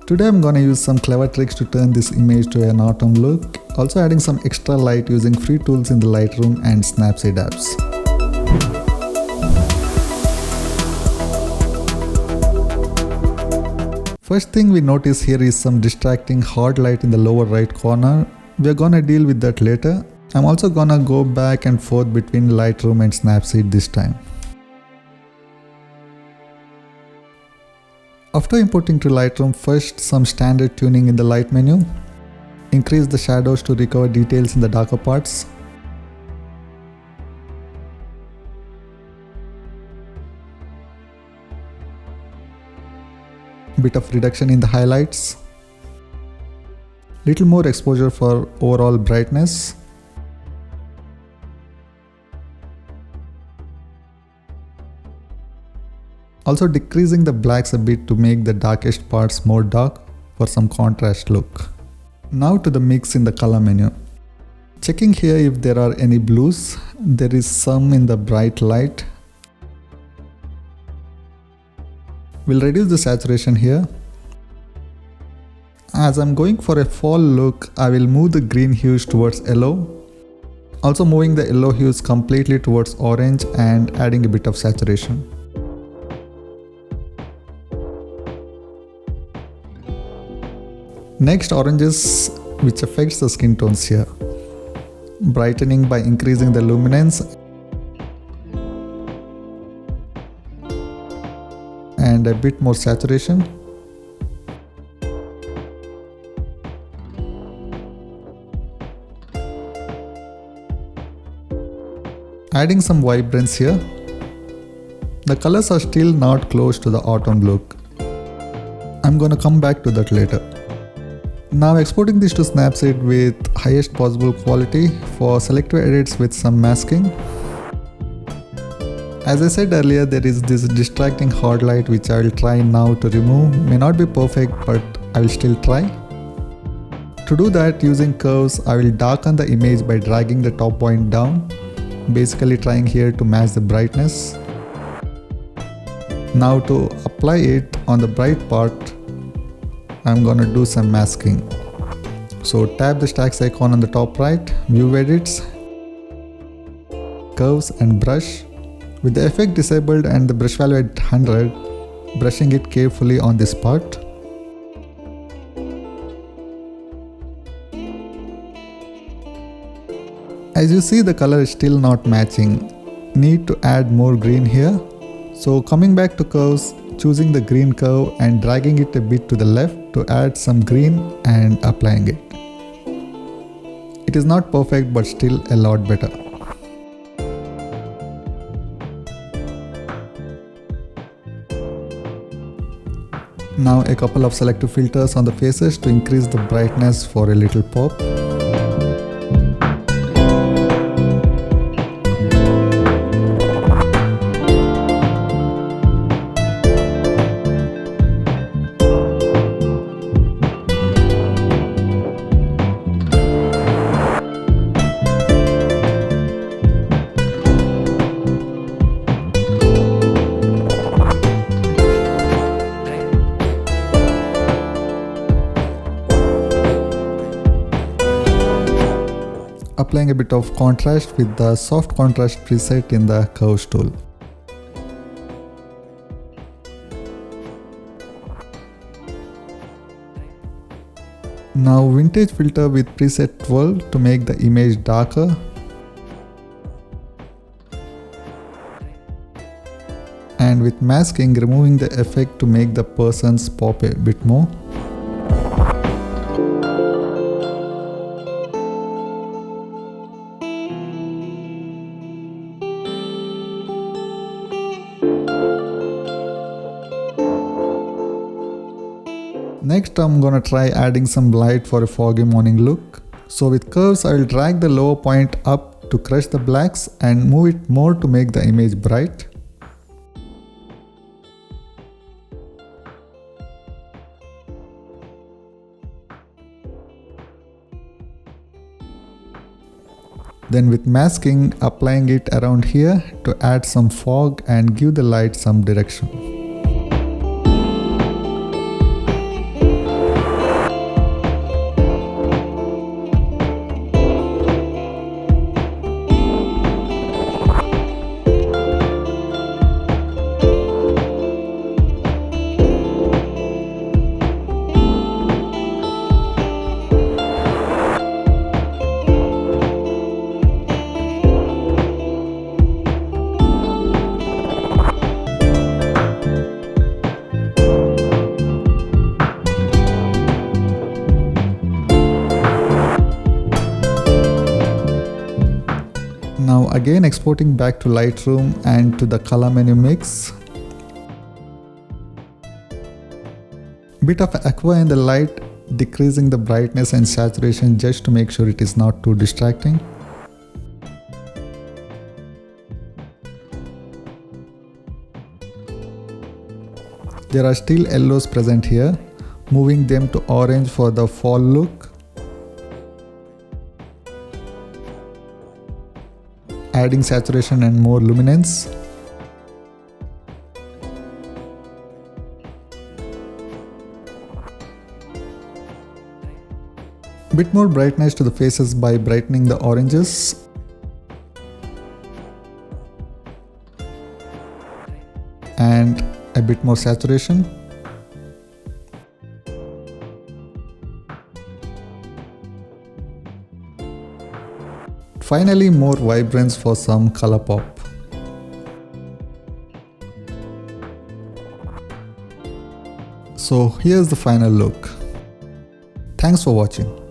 Today I'm gonna use some clever tricks to turn this image to an autumn look, also adding some extra light using free tools in the Lightroom and Snapseed apps. First thing we notice here is some distracting hard light in the lower right corner. We're gonna deal with that later. I'm also gonna go back and forth between Lightroom and Snapseed this time. After importing to Lightroom, first some standard tuning in the light menu. Increase the shadows to recover details in the darker parts. Bit of reduction in the highlights. Little more exposure for overall brightness. Also decreasing the blacks a bit to make the darkest parts more dark for some contrast look. Now to the mix in the color menu. Checking here if there are any blues. There is some in the bright light. We'll reduce the saturation here. As I'm going for a fall look, I will move the green hues towards yellow. Also moving the yellow hues completely towards orange and adding a bit of saturation. Next, oranges, which affects the skin tones here. Brightening by increasing the luminance and a bit more saturation. Adding some vibrance here. The colors are still not close to the autumn look. I'm gonna come back to that later. Now exporting this to Snapseed with highest possible quality for selective edits with some masking. As I said earlier, there is this distracting hard light which I will try now to remove. May not be perfect, but I will still try. To do that, using curves, I will darken the image by dragging the top point down, basically trying here to match the brightness. Now to apply it on the bright part, I'm gonna do some masking. So tap the stacks icon on the top right, view edits, curves and brush. With the effect disabled and the brush value at 100, brushing it carefully on this part. As you see, the color is still not matching. Need to add more green here. So coming back to curves, choosing the green curve and dragging it a bit to the left to add some green and applying it. It is not perfect but still a lot better. Now a couple of selective filters on the faces to increase the brightness for a little pop. Applying a bit of contrast with the soft contrast preset in the curves tool. Now vintage filter with preset 12 to make the image darker. And with masking, removing the effect to make the persons pop a bit more. Next, I'm gonna try adding some light for a foggy morning look. So with curves, I will drag the lower point up to crush the blacks and move it more to make the image bright. Then with masking, applying it around here to add some fog and give the light some direction. Again exporting back to Lightroom and to the color menu mix. Bit of aqua in the light, decreasing the brightness and saturation just to make sure it is not too distracting. There are still yellows present here, moving them to orange for the fall look. Adding saturation and more luminance. Bit more brightness to the faces by brightening the oranges. And a bit more saturation. Finally, more vibrance for some color pop. So here's the final look. Thanks for watching.